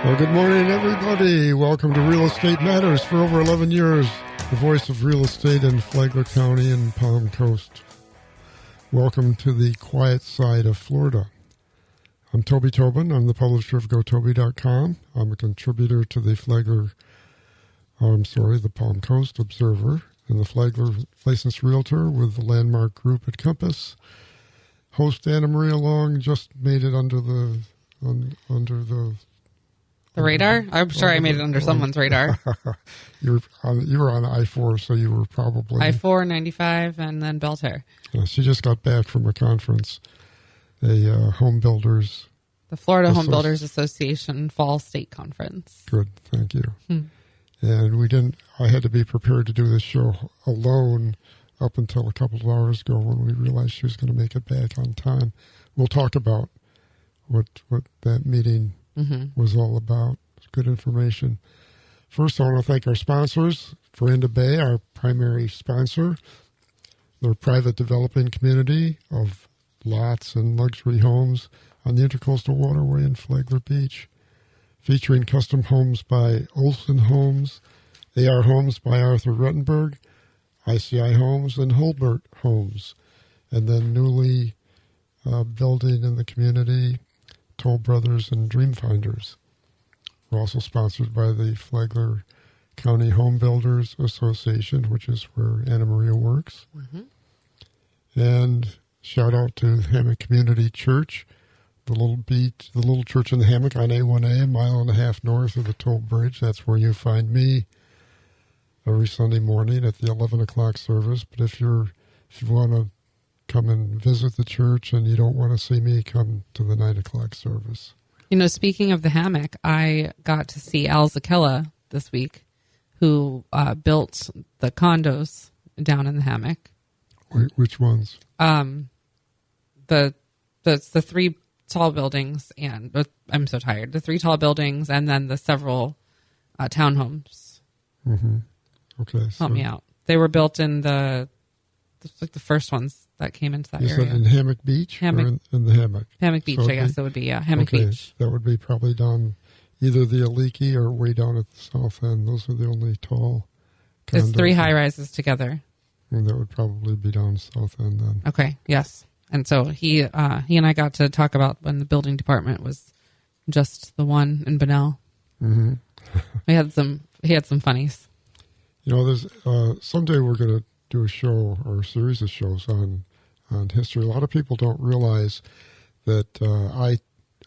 Well, good morning, everybody. Welcome to Real Estate Matters. For over 11 years, the voice of real estate in Flagler County and Palm Coast. Welcome to the quiet side of Florida. I'm Toby Tobin. I'm the publisher of GoToby.com. I'm a contributor to the the Palm Coast Observer, and the Flagler licensed realtor with the Landmark Group at Compass. Host Anna Maria Long just made it under the radar? I'm sure I made it under someone's radar. You were on I-4, so you were probably... I-4, 95, and then Belter. She just got back from a conference, a home builders... The Florida Home Builders Association Fall State Conference. Good, thank you. And I had to be prepared to do this show alone up until a couple of hours ago when we realized she was going to make it back on time. We'll talk about what that meeting was all about. It's good information. First, I want to thank our sponsors, Veranda Bay, our primary sponsor. They're a private developing community of lots and luxury homes on the Intercoastal Waterway in Flagler Beach, featuring custom homes by Olson Homes, AR Homes by Arthur Ruttenberg, ICI Homes, and Holbert Homes, and then newly building in the community, Toll Brothers and Dreamfinders. We're also sponsored by the Flagler County Home Builders Association, which is where Anna Maria works. And shout out to Hammock Community Church, the little church in the Hammock on A1A, a mile and a half north of the toll bridge. That's where you find me every Sunday morning at the 11 o'clock service. But if you want to come and visit the church and you don't want to see me, come to the 9 o'clock service. You know, speaking of the Hammock, I got to see Al Zakella this week, who built the condos down in the Hammock. Wait, which ones? The three tall buildings, and I'm so tired. The three tall buildings, and then the several townhomes. Okay, help me out. They were built in the first ones that came into that area. Is that in Hammock Beach or in the Hammock? Hammock Beach, so I guess it would be, Hammock Beach. That would be probably down either the Aliki or way down at the south end. Those are the only tall condos. It's three high-rises together. And that would probably be down south end then. Okay, yes. And so he and I got to talk about when the building department was just the one in Bunnell. He had some funnies. You know, there's someday we're going to do a show or a series of shows on history. A lot of people don't realize that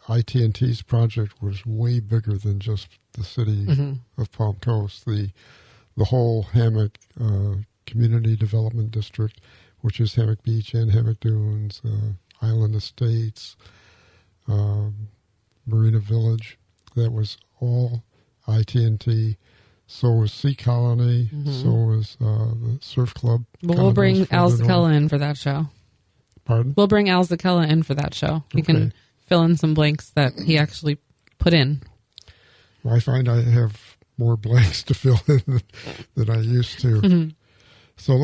IT&T's project was way bigger than just the city of Palm Coast. The whole Hammock Community Development District, which is Hammock Beach and Hammock Dunes, Island Estates, Marina Village, that was all IT&T. So was Sea Colony, so was the Surf Club. Well, we'll bring Al Zakella in for that show. Pardon? We'll bring Al Zakella in for that show. He can fill in some blanks that he actually put in. Well, I find I have more blanks to fill in than I used to. So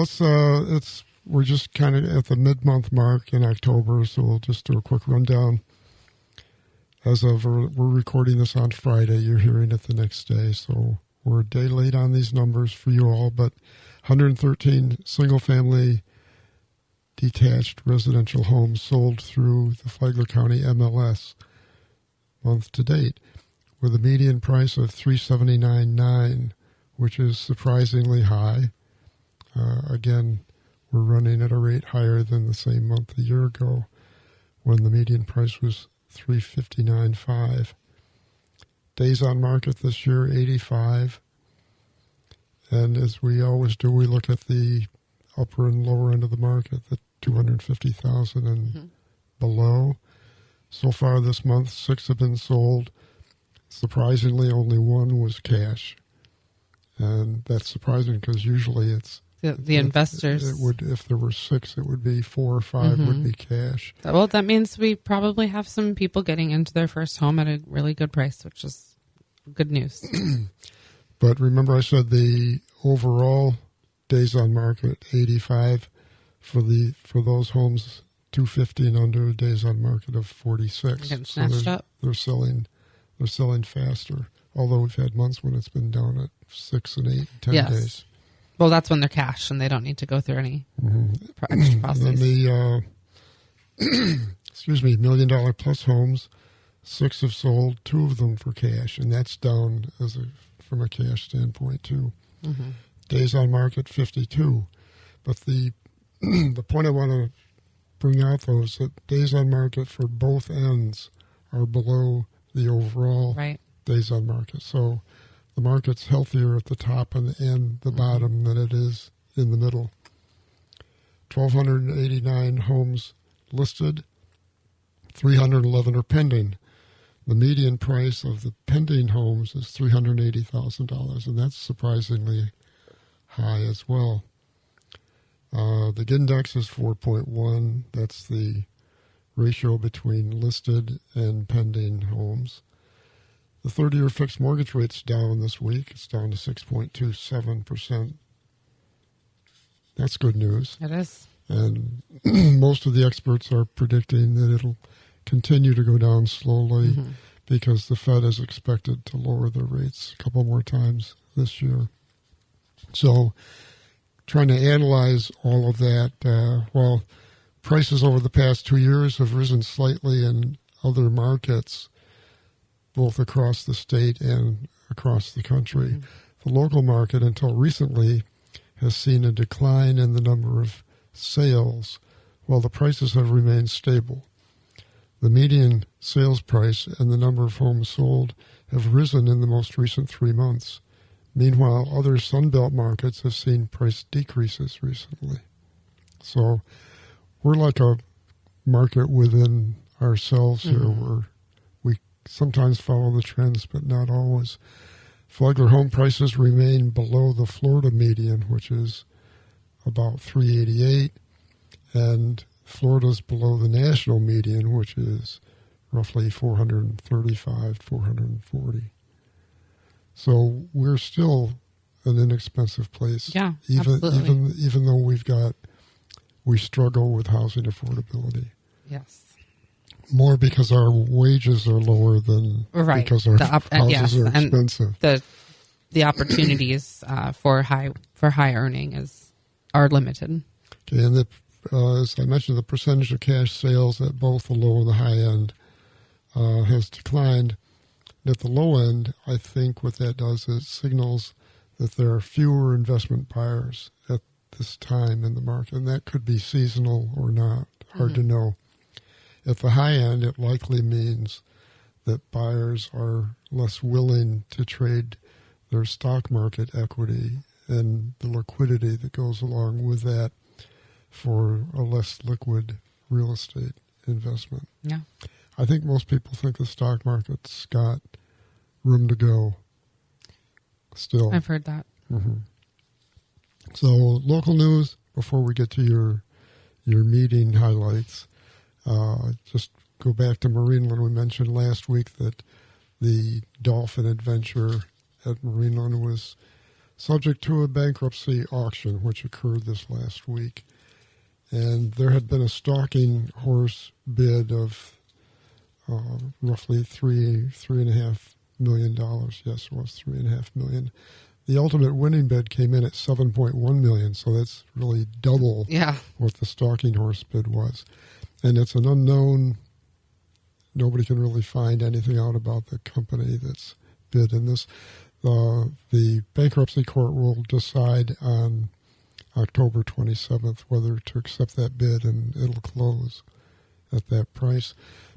we're just kind of at the mid-month mark in October, so we'll just do a quick rundown. We're recording this on Friday. You're hearing it the next day, so we're a day late on these numbers for you all, but 113 single-family detached residential homes sold through the Flagler County MLS month to date, with a median price of $379,900, which is surprisingly high. Again, we're running at a rate higher than the same month a year ago when the median price was $359,500. Days on market this year, 85. And as we always do, we look at the upper and lower end of the market, the 250,000 and below. So far this month, 6 have been sold. Surprisingly, only 1 was cash. And that's surprising because usually it's the investors. It would, if there were 6, it would be 4 or 5 would be cash. Well, that means we probably have some people getting into their first home at a really good price, which is good news. But remember, I said the overall days on market 85 for those homes, 250 and under, days on market of 46. Getting snatched up. They're selling They're selling faster, although we've had months when it's been down at 6 and 8 and 10 days. Well, that's when they're cash and they don't need to go through any extra process. And then the $1 million plus homes, 6 have sold, 2 of them for cash, and that's down from a cash standpoint too. Mm-hmm. Days on market 52, but the point I want to bring out though is that days on market for both ends are below the overall days on market. So the market's healthier at the top and the bottom than it is in the middle. 1,289 homes listed, 311 are pending. The median price of the pending homes is $380,000, and that's surprisingly high as well. The index is 4.1. That's the ratio between listed and pending homes. The 30-year fixed mortgage rate's down this week. It's down to 6.27%. That's good news. It is. And most of the experts are predicting that it'll continue to go down slowly because the Fed is expected to lower their rates a couple more times this year. So trying to analyze all of that, while prices over the past 2 years have risen slightly in other markets, both across the state and across the country, the local market until recently has seen a decline in the number of sales while the prices have remained stable. The median sales price and the number of homes sold have risen in the most recent 3 months. Meanwhile, other Sunbelt markets have seen price decreases recently. So we're like a market within ourselves here where we sometimes follow the trends, but not always. Flagler home prices remain below the Florida median, which is about $388, and Florida's below the national median, which is roughly $435, $440. So we're still an inexpensive place. Yeah, absolutely. Even though we struggle with housing affordability. Yes. More because our wages are lower than because our houses are expensive. And the opportunities for high earning are limited. Okay, and as I mentioned, the percentage of cash sales at both the low and the high end has declined. At the low end, I think what that does is signals that there are fewer investment buyers at this time in the market, and that could be seasonal or not. Hard to know. At the high end, it likely means that buyers are less willing to trade their stock market equity and the liquidity that goes along with that for a less liquid real estate investment. Yeah. I think most people think the stock market's got room to go still. I've heard that. So local news, before we get to your meeting highlights, just go back to Marineland. We mentioned last week that the dolphin adventure at Marineland was subject to a bankruptcy auction, which occurred this last week. And there had been a stalking horse bid of roughly $3.5 million. Yes, it was $3.5 million. The ultimate winning bid came in at $7.1 million, so that's really double what the stalking horse bid was. And it's an unknown. Nobody can really find anything out about the company that's bid in this. The bankruptcy court will decide on October 27th whether to accept that bid, and it'll close at that price.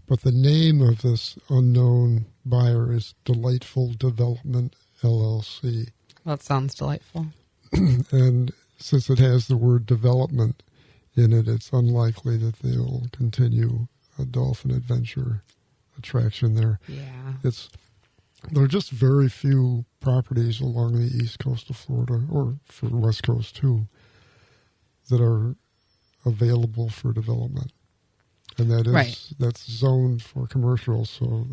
But the name of this unknown buyer is Delightful Development, LLC. That sounds delightful. And since it has the word development in it, it's unlikely that they'll continue a dolphin adventure attraction there. Yeah. There are just very few properties along the east coast of Florida, or for the west coast too, that are available for development. And that's zoned for commercial, so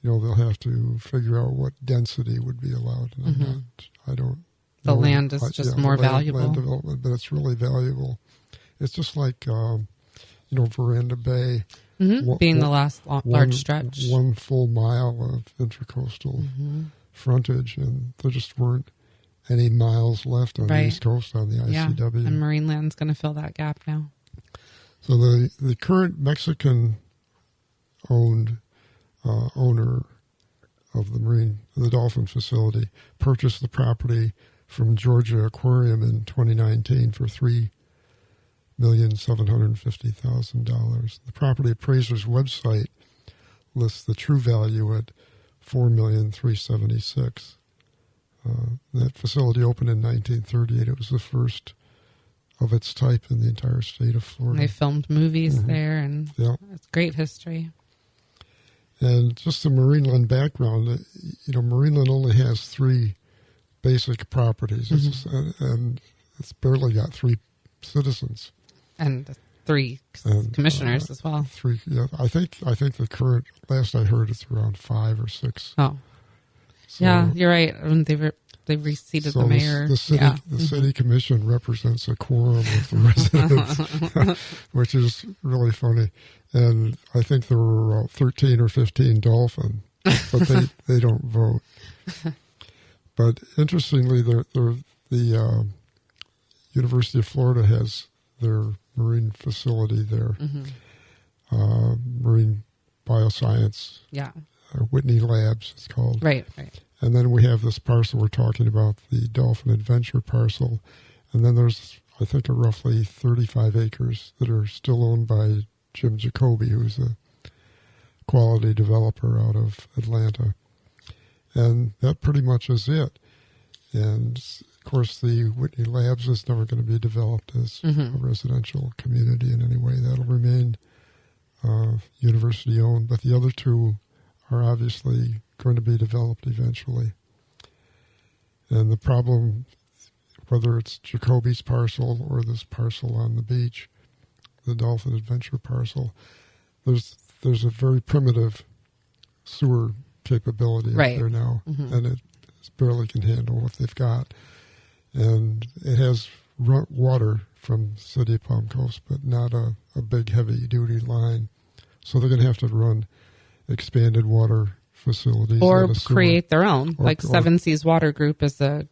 they'll have to figure out what density would be allowed. And I don't. The land is just more valuable. Land development, but it's really valuable. It's just like Veranda Bay, being the last large stretch. 1 full mile of intracoastal frontage, and there just weren't any miles left on the East Coast on the ICW. And Marineland's going to fill that gap now. So the current Mexican-owned owner of the dolphin facility purchased the property from Georgia Aquarium in 2019 for $3,750,000. The property appraiser's website lists the true value at $4,376,000. That facility opened in 1938. It was the first of its type in the entire state of Florida. They filmed movies there, and it's great history. And just the Marineland background, Marineland only has 3 basic properties, and it's barely got 3 citizens. And 3 commissioners as well. 3, yeah. I think the current, last I heard, it's around 5 or 6. Oh. So, yeah, you're right. They reseated the mayor. The city commission represents a quorum of the residents, which is really funny. And I think there were 13 or 15 dolphin, but they don't vote. But interestingly, the University of Florida has their marine facility there, marine bioscience. Yeah. Whitney Labs, it's called. Right. And then we have this parcel we're talking about, the Dolphin Adventure parcel. And then there's, I think, roughly 35 acres that are still owned by Jim Jacoby, who's a quality developer out of Atlanta. And that pretty much is it. And, of course, the Whitney Labs is never going to be developed as a residential community in any way. That'll remain university-owned. But the other 2 are obviously going to be developed eventually. And the problem, whether it's Jacoby's parcel or this parcel on the beach, the Dolphin Adventure parcel, there's a very primitive sewer capability up there now, and it barely can handle what they've got. And it has water from the city of Palm Coast, but not a big heavy-duty line. So they're going to have to run expanded water facilities or create their own. Seven Seas Water Group is a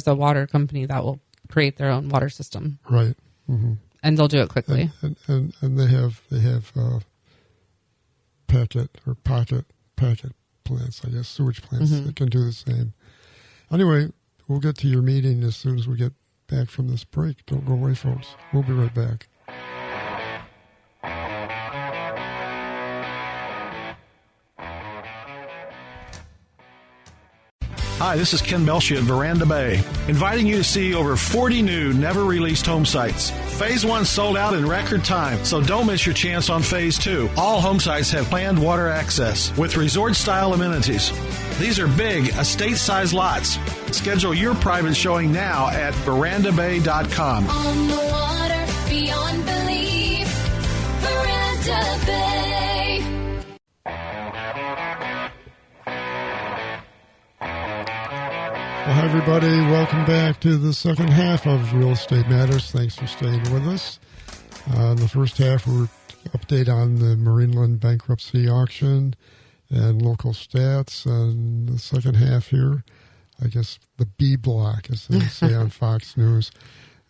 water company that will create their own water system. Right. And they'll do it quickly. And they have pocket plants, I guess, sewage plants that can do the same. Anyway, we'll get to your meeting as soon as we get back from this break. Don't go away, folks. We'll be right back. Hi, this is Ken Belshie at Veranda Bay, inviting you to see over 40 new, never-released home sites. Phase 1 sold out in record time, so don't miss your chance on Phase 2. All home sites have planned water access with resort-style amenities. These are big, estate-sized lots. Schedule your private showing now at verandabay.com. On the water, beyond belief, Veranda Bay. Well, hi, everybody. Welcome back to the second half of Real Estate Matters. Thanks for staying with us. In the first half, we're update on the Marineland bankruptcy auction and local stats. And the second half here, I guess the B block, as they say on Fox News,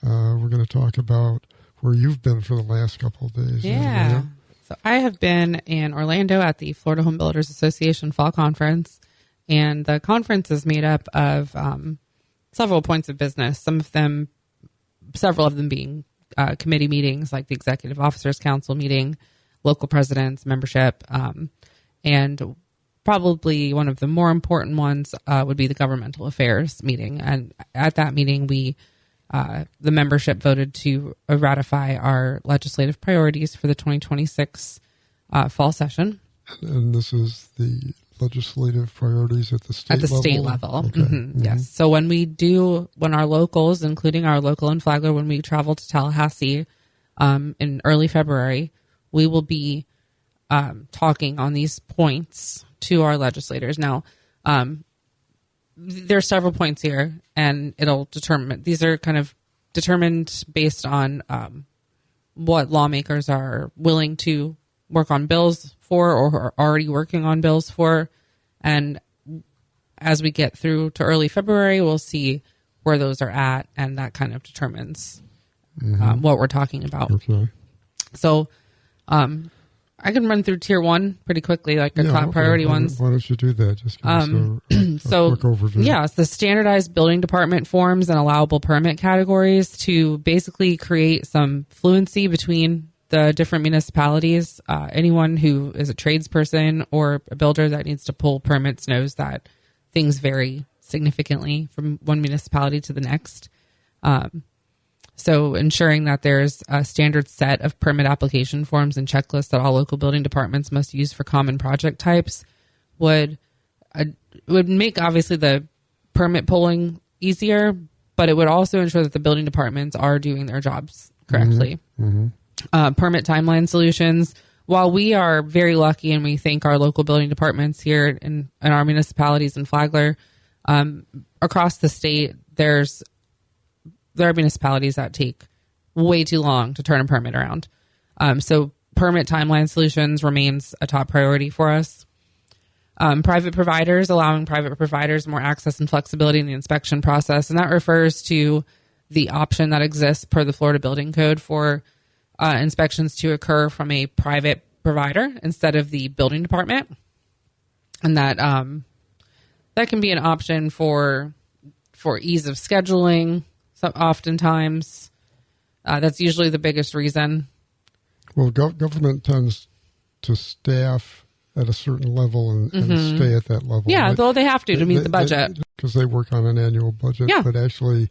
we're going to talk about where you've been for the last couple of days. Yeah. So I have been in Orlando at the Florida Home Builders Association Fall Conference. And the conference is made up of several points of business, several of them being committee meetings, like the Executive Officers Council meeting, local presidents, membership, and probably one of the more important ones would be the Governmental Affairs meeting. And at that meeting, the membership voted to ratify our legislative priorities for the 2026 fall session. And this is the legislative priorities at the state level? State level. Okay. Yes. So when our locals, including our local in Flagler, when we travel to Tallahassee in early February, we will be talking on these points to our legislators. Now, there are several points here, and these are kind of determined based on what lawmakers are willing to work on bills for or are already working on bills for. And as we get through to early February, we'll see where those are at, and that kind of determines what we're talking about. Okay. So I can run through tier 1 pretty quickly, like the top priority ones. Why don't you do that? Just give us a quick overview. Yeah, it's the standardized building department forms and allowable permit categories to basically create some fluency between the different municipalities. Anyone who is a tradesperson or a builder that needs to pull permits knows that things vary significantly from one municipality to the next. So ensuring that there's a standard set of permit application forms and checklists that all local building departments must use for common project types would make obviously the permit pulling easier, but it would also ensure that the building departments are doing their jobs correctly. Permit timeline solutions. While we are very lucky and we thank our local building departments here in our municipalities in Flagler, across the state, there are municipalities that take way too long to turn a permit around. So permit timeline solutions remains a top priority for us. Private providers, allowing private providers more access and flexibility in the inspection process. And that refers to the option that exists per the Florida Building Code for inspections to occur from a private provider instead of the building department. And that can be an option for ease of scheduling. So oftentimes, that's usually the biggest reason. Well, government tends to staff at a certain level and stay at that level. Yeah, though they have to meet the budget. Because they work on an annual budget. Yeah. But actually,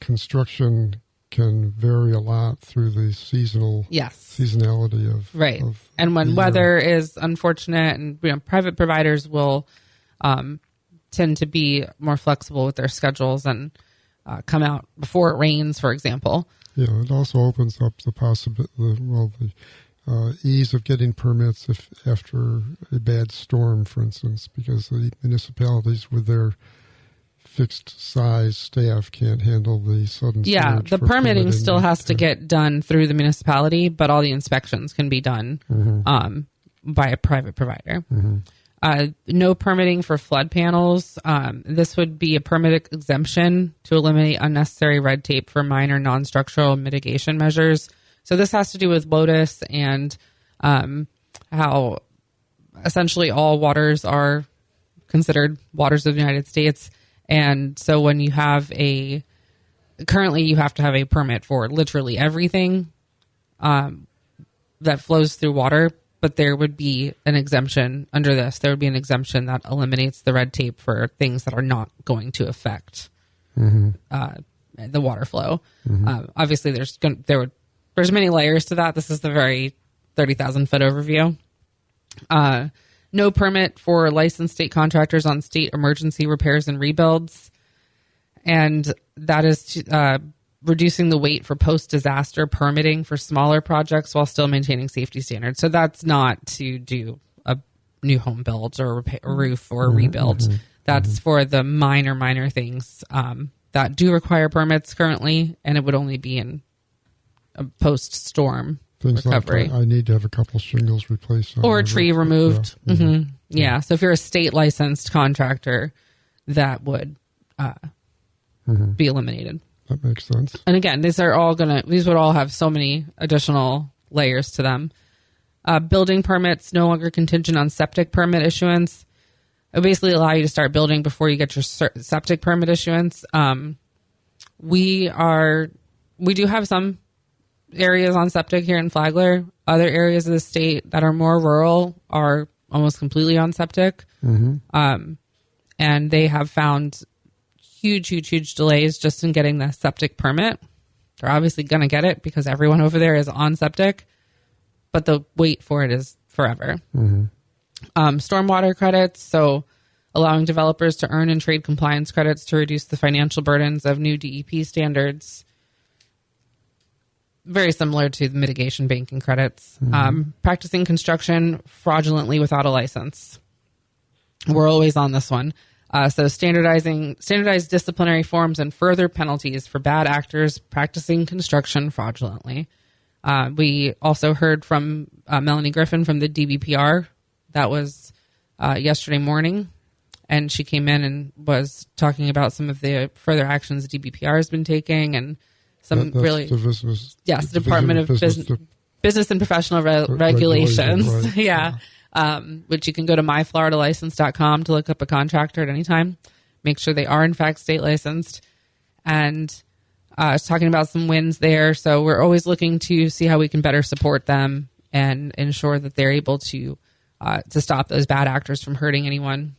construction can vary a lot through the seasonality of right. Of and when weather is unfortunate, and private providers will tend to be more flexible with their schedules and come out before it rains, for example. Yeah, it also opens up the possibility, the ease of getting permits after a bad storm, for instance, because the municipalities with their fixed size staff can't handle the sudden surge. The permitting still has to get done through the municipality, but all the inspections can be done by a private provider. No permitting for flood panels. This would be a permit exemption to eliminate unnecessary red tape for minor non-structural mitigation measures. So this has to do with WOTUS and how essentially all waters are considered waters of the United States. And so when you have currently you have to have a permit for literally everything that flows through water. But there would be an exemption under this. There would be an exemption that eliminates the red tape for things that are not going to affect the water flow. Obviously, there's many layers to that. This is the very 30,000-foot overview. No permit for licensed state contractors on state emergency repairs and rebuilds, and that is reducing the wait for post-disaster permitting for smaller projects while still maintaining safety standards. So that's not to do a new home build or a roof or a rebuild. That's for the minor things that do require permits currently, and it would only be in a post-storm recovery. Like I need to have a couple shingles replaced. Or a tree removed. Yeah. So if you're a state licensed contractor, that would be eliminated. That makes sense. And again, these would all have so many additional layers to them. Building permits no longer contingent on septic permit issuance. It basically allow you to start building before you get your septic permit issuance. We do have some areas on septic here in Flagler. Other areas of the state that are more rural are almost completely on septic. And they have found huge delays just in getting the septic permit. They're obviously going to get it because everyone over there is on septic, but the wait for it is forever. Stormwater credits, so allowing developers to earn and trade compliance credits to reduce the financial burdens of new DEP standards. Very similar to the mitigation banking credits. Practicing construction fraudulently without a license. We're always on this one. So standardized disciplinary forms and further penalties for bad actors practicing construction fraudulently. We also heard from Melanie Griffin from the DBPR. That was yesterday morning. And she came in and was talking about some of the further actions DBPR has been taking and some really... The business, yes, the Department of Business and Professional Regulations. Right. Yeah. Which you can go to myfloridalicense.com to look up a contractor at any time. Make sure they are, in fact, state licensed. And I was talking about some wins there. So we're always looking to see how we can better support them and ensure that they're able to stop those bad actors from hurting anyone.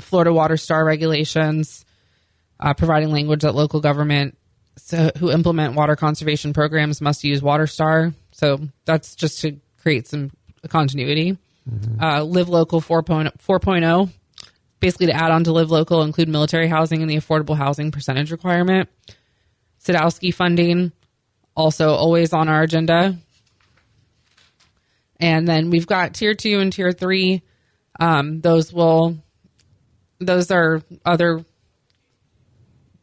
Florida Water Star regulations, providing language that local government who implement water conservation programs must use Water Star. So that's just to create some continuity. Live Local 4.0, basically to add on to Live Local, include military housing and the affordable housing percentage requirement. Sadowski funding, also always on our agenda. And then we've got Tier 2 and Tier 3. Those are other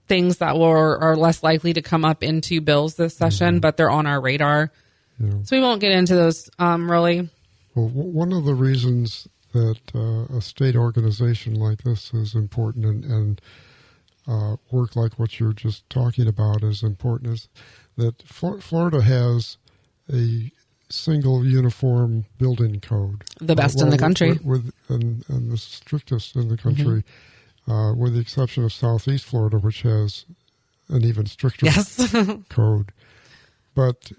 things that are less likely to come up into bills this session, but they're on our radar. Yeah. So we won't get into those really. Well, one of the reasons that a state organization like this is important and work like what you're just talking about is important is that Florida has a single uniform building code. The best in the country. And the strictest in the country, with the exception of Southeast Florida, which has an even stricter code. But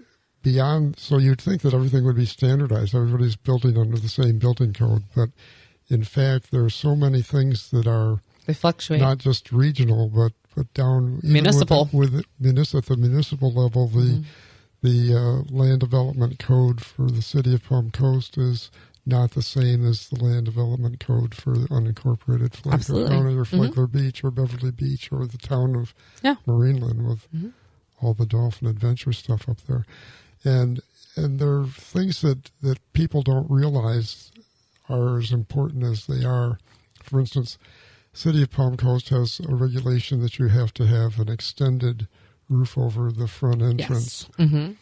beyond, so you'd think that everything would be standardized. Everybody's building under the same building code. But in fact, there are so many things that are they fluctuate. Not just regional, but down municipal. At the municipal level, the land development code for the city of Palm Coast is not the same as the land development code for the unincorporated Flagler County or Flagler Beach or Beverly Beach or the town of Marineland with all the dolphin adventure stuff up there. And there are things that people don't realize are as important as they are. For instance, City of Palm Coast has a regulation that you have to have an extended roof over the front entrance. Yes.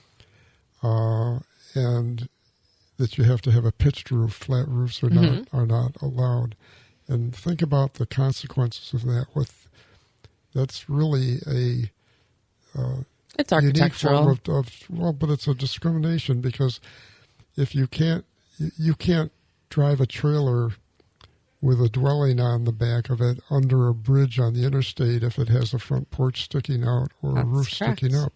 And that you have to have a pitched roof. Flat roofs are not allowed. And think about the consequences of that. That's really a it's architectural. Unique form but it's a discrimination because if you can't drive a trailer with a dwelling on the back of it under a bridge on the interstate if it has a front porch sticking out or a roof sticking up.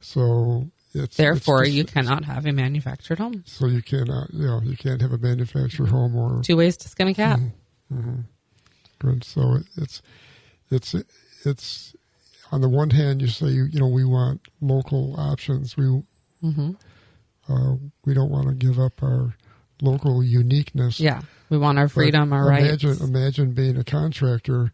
So therefore you cannot have a manufactured home. So you cannot, you can't have a manufactured home or 2 ways to skin a cat. Good. So it's on the one hand you say we want local options. We don't want to give up our local uniqueness. Yeah. We want our freedom, our rights. Imagine being a contractor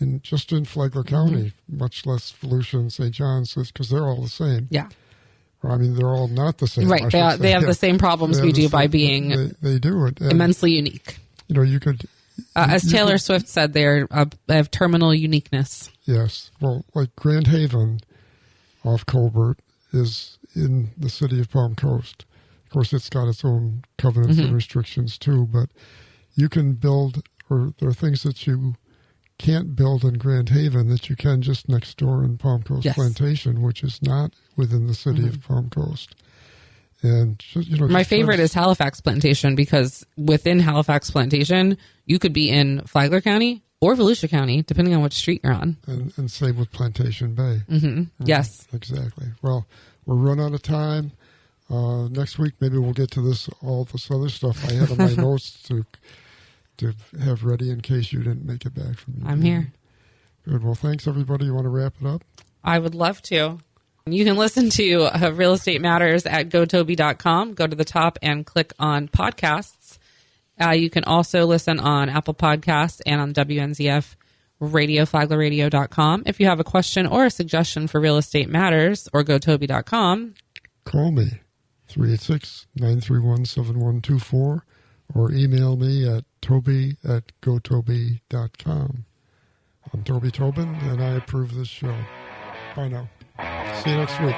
in Flagler County, much less Volusia and St. John's, because they're all the same. Yeah. I mean, they're all not the same. Right. They have the same problems we do by being they do it. And, immensely unique. You could... as Taylor Swift said, they have terminal uniqueness. Yes. Well, like Grand Haven off Colbert is in the city of Palm Coast. Of course, it's got its own covenants and restrictions, too, but you can build, or there are things that you can't build in Grand Haven that you can just next door in Palm Coast Plantation, which is not within the city of Palm Coast. And my favorite is Halifax Plantation because within Halifax Plantation, you could be in Flagler County or Volusia County, depending on which street you're on. And same with Plantation Bay. Yes. Exactly. Well, we're run out of time. Next week, maybe we'll get to all this other stuff I had on my notes to have ready in case you didn't make it back from me. I'm here. Good. Well, thanks, everybody. You want to wrap it up? I would love to. You can listen to Real Estate Matters at gotoby.com. Go to the top and click on podcasts. You can also listen on Apple Podcasts and on WNZF Radio, flaglerradio.com. If you have a question or a suggestion for Real Estate Matters or gotoby.com, call me, 386-931-7124, or email me at toby@gotoby.com. I'm Toby Tobin, and I approve this show. Bye now. See you next week.